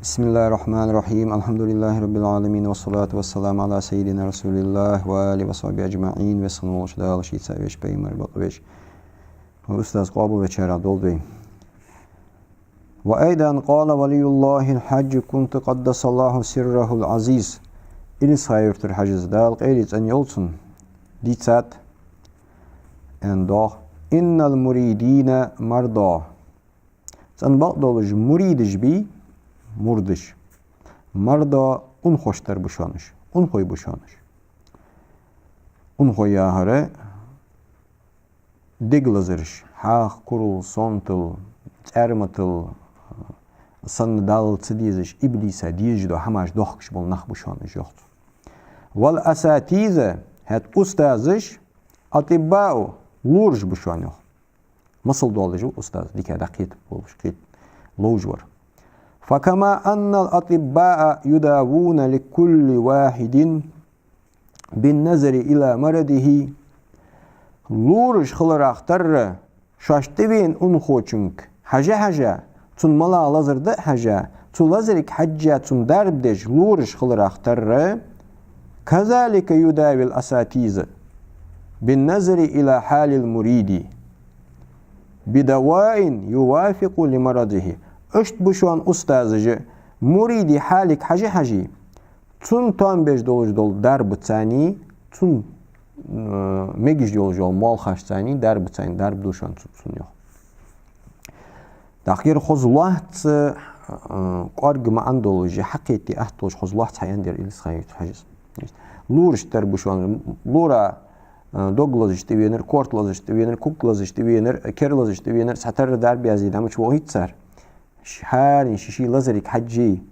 Bismillahirrahmanirrahim. Elhamdülillahi Rabbil alemin. Ve salatu ve selamu ala seyyidina Resulillah ve ali ve sahbihi ecma'in ve sanu oluşu da alışıyı seviyeş peymar bakıveş. Ve ustaz kabul ve çera dolduyum. Ve eyden qala veliyullahil hacci kuntu qaddasallahu sirrahul aziz. İlis hayırtır haciz dal qeyliz en yolsun. Ditsat en doğ. İnnel muridine marda. Sen bakdoluj muridiş bi murdiş. Marda unhoştar buşanış. Unhoy buşanış. Unhoy yahare deglazırış. Haq kurul sontul ermatıl sanı dal tsidiziş iblisa diyijdo hamaş dohkış bol nah buşanış yoktu. Vel asatize het ustaziş atibba'u lurj buşanış. Masıl dolucu ustaz dike dakit boluş kit loj var. فكما أن الأطباء يداوون لكل واحد بالنظر إلى مرضه لورش خلر أختر شاشتبين أنخوچنك حاجة تون ملا لازر ده حاجة تون لازرك حاجة تون درب دج لورش خلر أختر كذلك يداوي الأساتيز بالنظر إلى حال المريد بدواء يوافق لمرضه أشت بشوان أستاذجي مريدي حالك حاجي تون تان بيج دولج دول درب تاني تون ميجيج دولج دول مال خاش تاني درب تاني درب دوشان تون يو داخير خزلات قارج ما عندولج حقيقي أحتوج خزلات هيندر إلس خايت حاجز لورش درب بشوان لورا دوغلاز تبينر كورتلاز تبينر كوكلاز تبينر كيرلاز تبينر ساتر درب يزيد هم شو هيت صار شحال شي لازرك حجي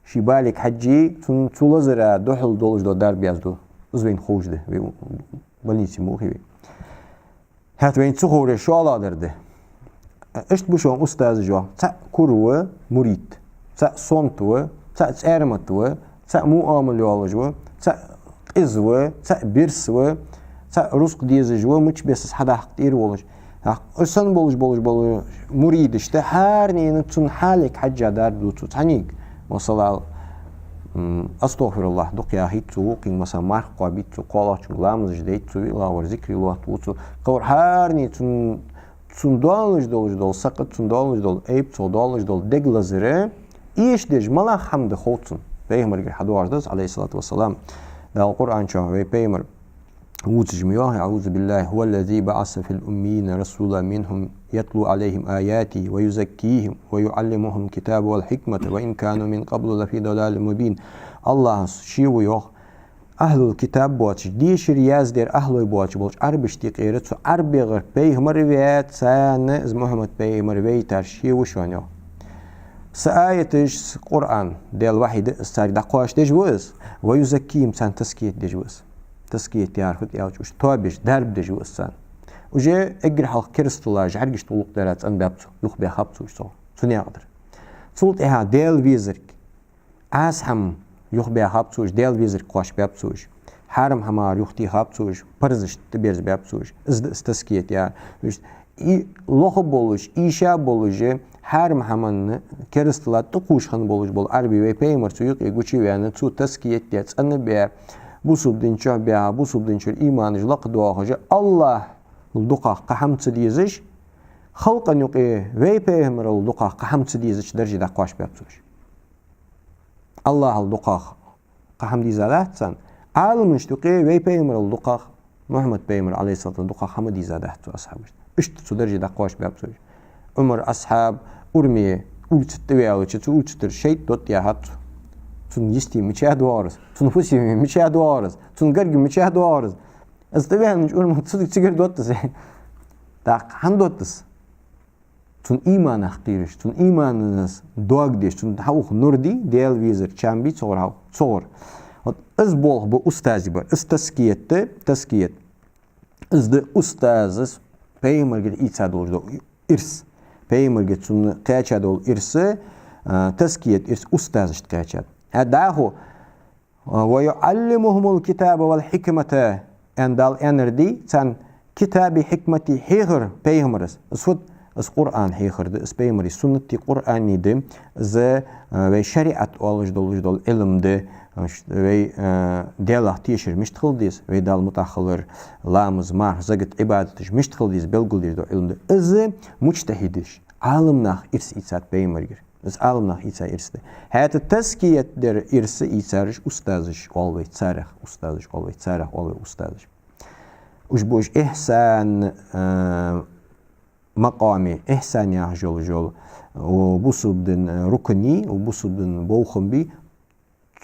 شي بالك حجي تون لازر دخل دولج دو در بيازدو زين خوش ده بلنيسي موخي هات وين تخور شو على درده اشت بشون استاذ جو تا كرو مريد تا صنتو تا ارمتو تا مؤامل يولجو تا ازو تا بيرسو تا رزق ديزجو مش بس حدا حقير ولج أصلاً بولج مريد işte her neyini tun halik hacca derdu tut hanik mesela astagfirullah duqya hitu qin mesela marq qabit qala çunglamız işte tu ila var zikri Allah tu qor her ney tun dolj dol saqat tun dolj dol eyb to dolj dol deglazire iş dej mala hamd khotun peygamber hadu ardas aleyhissalatu vesselam da Kur'an çağ ve peygamber وتجميعه أعوذ بالله هو الذي بعث في الأمين رسولا منهم يتلو عليهم آياته ويزكيهم ويعلمهم كتاب والحكمة وإن كانوا من قبل لفي ضلال مبين الله شيء يوخ أهل الكتاب بواتش دي شرياز دير أهل بواتش بواتش عربش تقيرت عربي غير بيهمر ويات سان از محمد بيهمر ويتر شيء وشون يوخ سآيتش قرآن ديال واحد استار دقواش دجوز ويزكيهم سان تسكيت دجوز تسكيت يعرفت ياوش توابش درب دجو السان وجا اجر حلق كرستولا جعرجش طلق درات ان بابتو يخ بها خبتو شو سني اقدر صوت اها ديل فيزرك اسهم يخ بها خبتو ديل فيزرك قاش بابتو حرم همار يختي خبتو برزش تبيرز بابتو از تسكيت يا لوخ بولش ايشا بولج حرم همان كرستولا تقوش خن بولج بول عربي و بيمر تو يق يغوچي يعني تو تسكيت يا ان بها bu subdinçah biha bu subdinçör imanıcılıq duahıcı Allah duqa qahamçı diyiziş xalqan yuqi ve peygamber duqa qahamçı diyiziş derecede qaş yapmış Allah duqa qaham dizalatsan almış duqi ve peygamber duqa Muhammed peygamber aleyhissalatu duqa hamı dizadatu ashabı işte derecede qaş yapmış Ömer ashab urmiye ulçtu ve ulçtu ulçtur şey dot yahat تون يستي مشاهد وارز تون فوسي مشاهد وارز تون قرق مشاهد وارز استبيها نقول متصدق تقدر دوتس دا هن دوتس تون إيمان أختيرش تون إيمان الناس دوق ديش تون حوخ نور دي ديال فيزر شامبي صور هاو صور از بول بو أستاذي بر استسكيت تسكيت از ده أستاذ بيمر قد إيتسا دولج دو إرس بيمر قد تون قاچا دول إرس تسكيت إرس أستاذش قاچا هداه ويعلمهم الكتاب والحكمة أن دال أنردي سان كتاب حكمتي حيغر بيهمرس سود اس قرآن حيخرد اس بيمري سنة قرآني دي ز وي شريعة والج دول علم دي وي ديلا تيشر مش تخلديس وي دال متأخر لامز مار زغت عبادتش مش تخلديس بلغل دي علم دي از مجتهدش عالم ناخ إرس إيسات بيمرير از عالم ناخ إيسا إرس دي هات التزكية در إرس إيسارش أستاذش والوي تسارخ أستاذش والوي تسارخ والوي أستاذش وش بوش إحسان مقامي إحسان يا جول وبوسودن ركني وبوسودن بوخم بي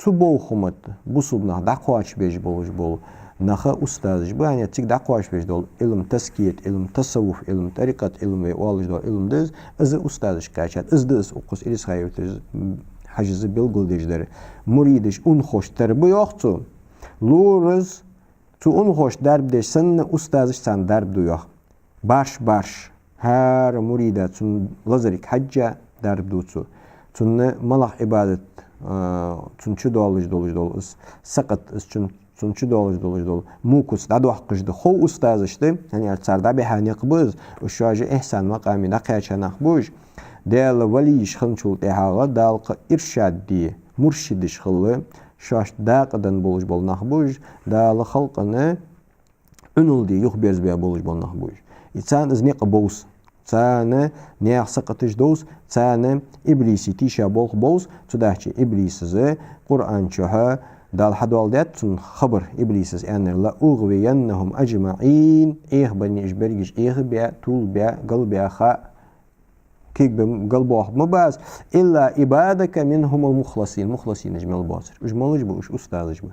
تو بوخمت بوسودن دقواش بيج بول نخا أستاذ بو يعني تيك دقواش بيج دول علم تسكية علم تصوف علم طريقة علم والج دول علم دز از أستاذش كاشات از دز وقص إليس خيرتز حجز بلغل ديجدر مريدش أنخوش تربيوختو لورز تو أنخوش درب ديش سن أستاذش سن درب دويوخ باش هر مريدة تون لازريك حجة درب دوتو تون ملح عبادت تون چو دول اس سقط اس تون چو دول موكوس دادو حقش ده خو أستاذش ده يعني السرده به هنيق بوز وشواج إحسان مقامي نقياچه نخبوش ديال وليش خنچول تهاغا دالق إرشاد دي مرشدش خلو شاش داقدن بولش بول نخبوش دال خلقنا أنول دي يخبرز بيا بولش بول نخبوش إنسان إزنيق بوس تانا نياخ سقطش دوس تانا إبليسي تيشا بولخ بوس تداحشي إبليس زي قرآن شوها دال حدوالدات تن خبر إبليس أنر لا أغوينهم أجمعين إيه بني إجبريش إيه بيا طول بيا قلبيا خاء كيك بقلبه مباز إلا عبادك منهم المخلصين جمال باصر وجمالش بوش أستاذش بو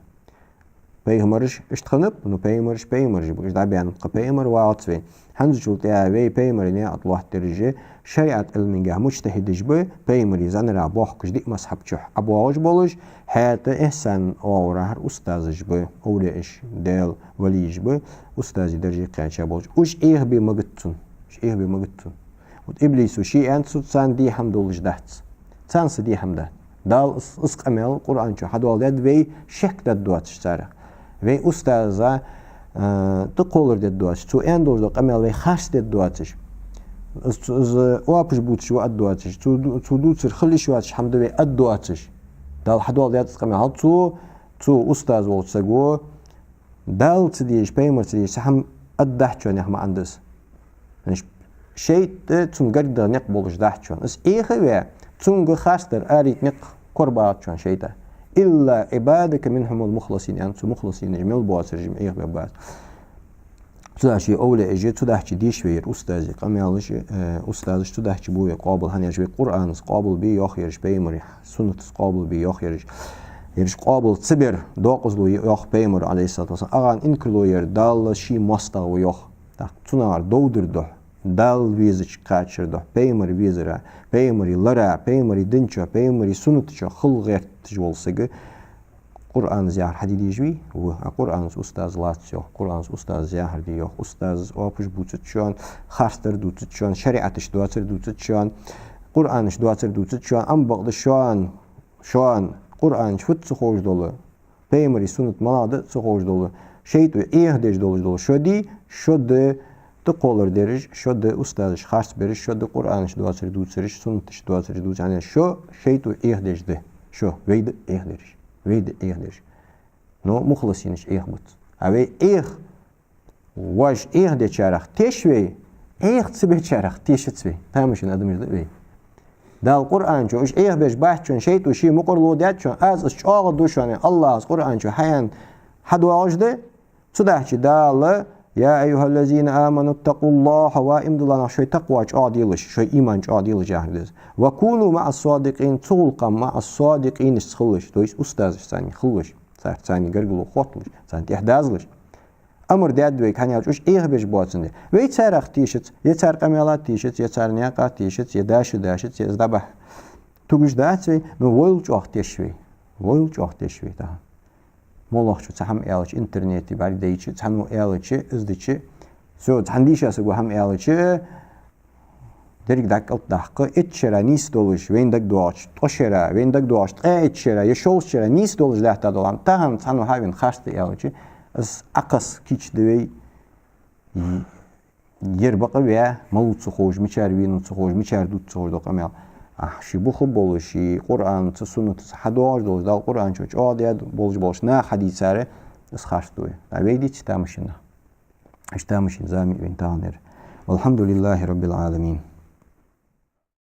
بيغمرش اشتخنب انو بيغمرش بو اش دابيان بيغمر واعطفين هنزو شلطيها بي بيغمريني اطلوح ترجي شريعة علمينجاه مجتهدش بو بيغمري زانرا بوحكش ديك مسحب تشوح ابواج بولش حياتا احسان اوراهر استاذش بو اوليش ديل وليش بو استاذي درجي قيانشا بولش وش ايه بي مغتون وت ابليسو شيئان سان دي حمدولش دهت سانس دي حمده دال اسق امل قرآن شو حدوال داد وي شك داد دواتش سارق وی استاذا تقولر داد دواتش تو اندور دو قمل وی خاص داد دواتش از واپش بودش و اد دواتش تو دوتر خلیش واتش حمد وی اد دواتش دال حدوال داد قمل تو استاذ ولسگو دال تدیش پیمر تدیش هم اد دهچون هم اندس شيء تون قد نقبلش دهچون اس ایخه وی تون خاص در اريد نق قربات شون شيء إلا عبادك منهم المخلصين يعني تو مخلصين جميل بواسر جمعيه بباس تداشي أولى إجي تداشي ديش وير أستاذي قام يالش أستاذش تداشي بوي قابل هنيش بي قرآن قابل بي يخيرش بيمر سنة قابل بي يخيرش يرش قابل صبر دوقزلو يخ بيمر عليه الصلاة والسلام أغان إنكلو ير دال شي مستغ يخ تنار دودر ده دال ويزش كاتشر ده بيمر ويزرا بيمري لرا بيمري دنشا بيمري سنتشا خلغير تجولسجه قرآن زيار حديدي جوي وقرآن أستاذ لاتشو قرآن أستاذ زيار ديو أستاذ وابش بوتشان خاستر دوتشان شريعتش دواتر دوتشان قرآنش دواتر دوتشان أم بعض شان قرآن فت سخوش دولة بيمري سنت مناد سخوش دولة شيء تو إيه ديش دولة شو ده تقولر درج شد أستاذش خاص برش شد قرآنش دواتر دوترش سنتش دواتر دوت يعني شو شيء تو إيه ديش ده شو ويد إيه درج نو مخلصينش إيه بوت أبي إيه واج إيه ده شارخ تشوي إيه تسبه شارخ تيش تسبه تامشين أدمج ده وي ده القرآن شو إيه بيش بحثون شيء تو شيء مقرلو ده شون أز أغ دوشانه الله القرآن شو حيان حد واجده صدقش ده الله يا أيها الذين آمنوا اتقوا الله وإمدلنا شوي تقوى عاديلش شوي إيمان عاديلش جاهدز وكونوا مع الصادقين تلقى مع الصادقين خلش دويس أستاذ ثاني خلش صار ثاني قرقلو خطلش ثاني إحدازلش أمر داد ويك هني أوش إيه بيش بواتسنده ويتسار أختيشت يتسار قميلات تيشت يتسار نياقات تيشت يداشت يزدبح توجش داتوي نو ويلج أختيشوي ده مولخ شو تهم إيالش إنترنت بعد ديتش تهم إيالش إزديتش سو تهنديش أسقو هم إيالش دريك داك الدحق إتشرا نيس دولش وين داك دواتش تشرا وين داك دواتش إتشرا يشوش شرا نيس دولش ده تدلام تهم هاين خاصة إيالش as أقص كيش دوي يربق بيا ملوت سخوج مشار وين سخوج مشار دوت سخوج دو قميل شي بخب بولشي قرآن سنة حدوش دوز دال قرآن شوش عادي بولش نا حديث ساره اسخاش دوي تابيدي تامشنا اشتامشين زامي بنتانر والحمد لله رب العالمين.